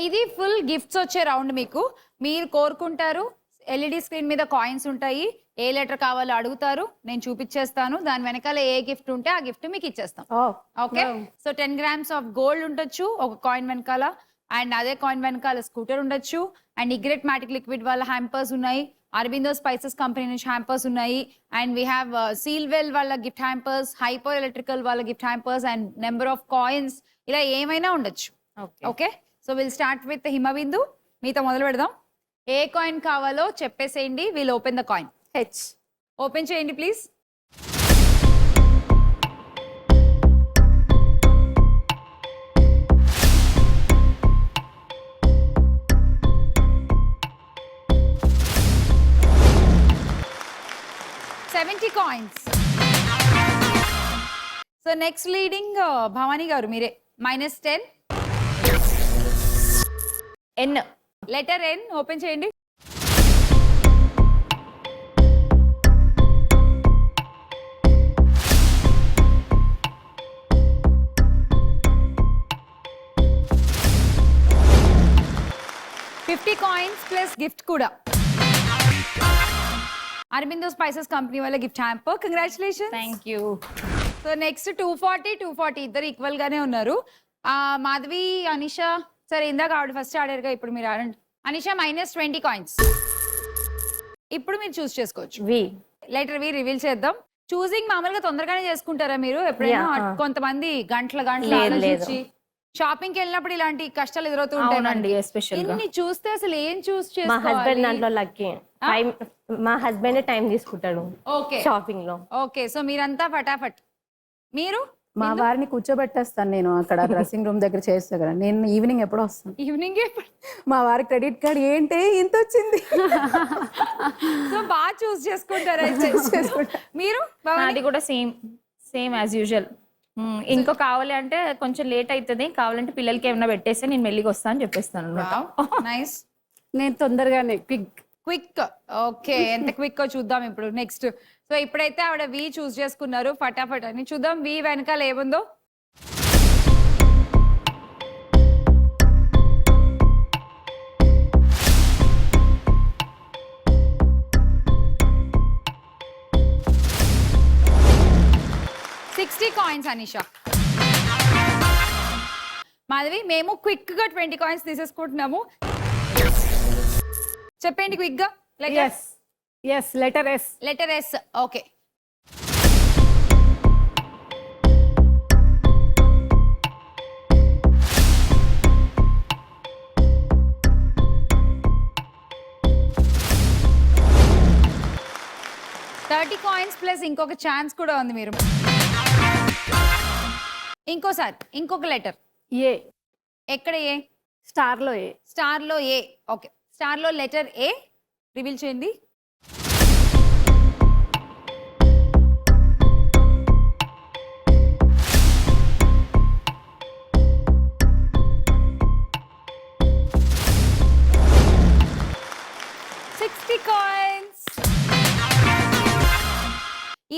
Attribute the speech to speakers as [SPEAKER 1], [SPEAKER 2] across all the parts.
[SPEAKER 1] ఇది full gifts వచ్చే round మీకు. మీరు కోరుకుంటారు, ఎల్ఈడి స్క్రీన్ మీద కాయిన్స్ ఉంటాయి, ఏ లెటర్ కావాలో అడుగుతారు, నేను చూపించేస్తాను, దాని వెనకాల ఏ గిఫ్ట్ ఉంటే ఆ గిఫ్ట్ మీకు ఇచ్చేస్తాం. Okay, so 10 grams of gold ఉండొచ్చు ఒక కాయిన్ వెనకాల, అండ్ అదే కాయిన్ వెనకాల స్కూటర్ ఉండొచ్చు, అండ్ ఇగ్రెట్ మ్యాటిక్ లిక్విడ్ వాళ్ళ హ్యాంపర్స్ ఉన్నాయి, అరబిందో స్పైసెస్ కంపెనీ నుంచి హ్యాంపర్స్ ఉన్నాయి, అండ్ వీ హ్యావ్ సీల్వెల్ వాళ్ళ గిఫ్ట్ హ్యాంపర్స్, హైపర్ ఎలక్ట్రికల్ వాళ్ళ gift hampers, and number of coins, ఇలా ఏమైనా ఉండొచ్చు. Okay, so will start with Himabindu. మీతో మొదలు పెడదాం. ఏ కాయిన్ కావాలో చెప్పేసేయండి. Will open the coin.
[SPEAKER 2] H.
[SPEAKER 1] Open చేయండి please. coins. So next leading Bhavani garu mere -10. N. Letter N open cheyandi. $50 plus gift kuda. Arbindo Spices Company wala gift hamper. Congratulations.
[SPEAKER 2] Thank you.
[SPEAKER 1] So next 240 ఇద్దరు equal గానే ఉన్నారు. మాధవి, అనిషా సరే ఇందాక ఆవిడ first ఆడారుగా, ఇప్పుడు మీరు ఆడండి. అనిషా -20 coins. ఇప్పుడు మీరు చూస్ చేసుకోవచ్చు.
[SPEAKER 2] వి.
[SPEAKER 1] లెటర్ వి రివీల్ చేద్దాం. చూసింగ్ మామూలుగా తొందరగానే చేసుకుంటారా మీరు? ఎప్పుడైనా కొంతమంది గంటల ఆలోచించి షాపింగ్ కి వెళ్ళినప్పుడు ఇలాంటి కష్టాలు ఎదురవుతూ ఉంటాయి. ఇన్ని చూస్తే అసలు ఏం చూస్
[SPEAKER 2] చేసుకోవాలి? మా హస్బెండ్ దాంట్లో లక్కీ. మా హస్బెండ్ టైం తీసుకుంటాడు షాపింగ్ లో.
[SPEAKER 1] ఓకే, సో మీరంతా ఫటాఫట్. మీరు?
[SPEAKER 3] మా వారిని కూర్చోబెట్టేస్తాను నేను అక్కడ డ్రెస్సింగ్ రూమ్ దగ్గర చేస్తా కదా. నేను ఈవినింగ్ ఎప్పుడో వస్తాను.
[SPEAKER 1] ఈవినింగ్
[SPEAKER 3] మా వారి క్రెడిట్ కార్డ్ ఏంటి ఇంత వచ్చింది.
[SPEAKER 1] సో బాగా చూస్ చేసుకుంటారు అయితే. మీరు?
[SPEAKER 2] అది కూడా సేమ్ యాజ్ యూజువల్. ఇంకో కావాలి అంటే కొంచెం లేట్ అవుతుంది, కావాలంటే పిల్లలకి ఏమైనా పెట్టేస్తే నేను మెల్లిగా వస్తా అని చెప్పేస్తాను.
[SPEAKER 1] నైస్.
[SPEAKER 3] నేను తొందరగానే
[SPEAKER 1] క్విక్. ఓకే, ఎంత క్విక్ చూద్దాం ఇప్పుడు. నెక్స్ట్, సో ఇప్పుడైతే ఆవిడ వి చూస్ చేసుకున్నారు ఫటాఫట్ అని. చూద్దాం వి వెనకాల ఏముందో. $60 అనిషా. మాధవి, మేము క్విక్ గా 20 coins తీసేసుకుంటున్నాము. చెప్పండి క్విక్ గా.
[SPEAKER 3] Letter S.
[SPEAKER 1] Letter S. Okay, $30 plus ఇంకొక ఛాన్స్ కూడా ఉంది. మీరు ఇంకోసారి ఇంకొక లెటర్.
[SPEAKER 3] ఏ.
[SPEAKER 1] ఎక్కడ ఏ?
[SPEAKER 3] స్టార్ లో ఏ.
[SPEAKER 1] స్టార్ లో ఏ. ఓకే, స్టార్ లో లెటర్ ఏ రివీల్ చేయండి. $60.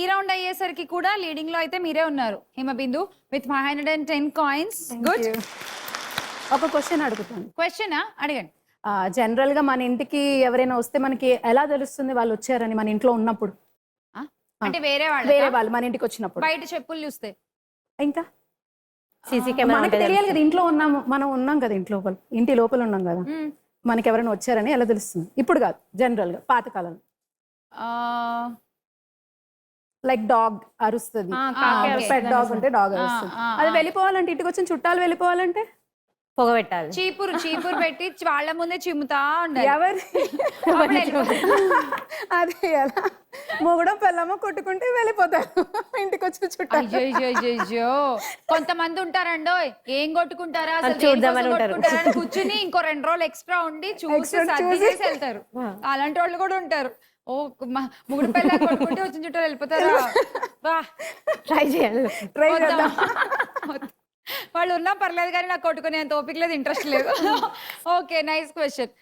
[SPEAKER 1] ఈ రౌండ్ అయ్యేసరికి కూడా లీడింగ్ లో అయితే మీరే ఉన్నారు హిమబిందు విత్ 510 coins. గుడ్.
[SPEAKER 3] ఒక క్వశ్చన్ అడుగుతాను.
[SPEAKER 1] క్వశ్చన్ అడగండి.
[SPEAKER 3] జనరల్ గా మన ఇంటికి ఎవరైనా వస్తే మనకి ఎలా తెలుస్తుంది వాళ్ళు వచ్చారని? మన ఇంట్లో ఉన్నప్పుడు
[SPEAKER 1] అంటే వేరే
[SPEAKER 3] వాళ్ళు మన ఇంటికి వచ్చినప్పుడు
[SPEAKER 1] బయట చెప్పులు చూస్తే
[SPEAKER 3] ఇంకా
[SPEAKER 2] సీసీ కెమెరా
[SPEAKER 3] మనకి తెలియాలి కదా. ఇంట్లో మనం ఉన్నాం కదా, ఇంటి లోపల ఉన్నాం కదా. మనకి ఎవరైనా వచ్చారని ఎలా తెలుస్తుంది? ఇప్పుడు కాదు, జనరల్ గా పాతకాలం. లైక్ డాగ్ అరుస్తుంది, పెట్ డాగ్ ఉంటే డాగ్ అరుస్తుంది. అది వెళ్ళిపోవాలంటే, ఇంటికి వచ్చిన చుట్టాలు వెళ్ళిపోవాలంటే
[SPEAKER 2] పొగ పెట్టాలి.
[SPEAKER 1] చీపురు పెట్టి వాళ్ళ ముందే చిమ్ముతా ఉండాలి.
[SPEAKER 3] అది ఎలా మొగడం పిల్లమ్మ కొట్టుకుంటే వెళ్ళిపోతారు ఇంటికి వచ్చిన చుట్టాలు.
[SPEAKER 1] అయ్యో, కొంతమంది ఉంటారండో ఏం కొట్టుకుంటారా అసలు కూర్చుని ఇంకో 2 రోజులు ఎక్స్ట్రా ఉండి చూసి వెళ్తారు. అలాంటి వాళ్ళు కూడా ఉంటారు. ఓ ముగుడు పిల్ల కొట్టుకుంటే వచ్చిన చుట్టాలు వెళ్ళిపోతారా?
[SPEAKER 2] ట్రై
[SPEAKER 3] చేద్దాం.
[SPEAKER 1] వాళ్ళు ఉన్నా పర్లేదు కానీ నాకు కొట్టుకునేంత ఓపిక లేదు, ఇంట్రెస్ట్ లేదు. Okay, nice question.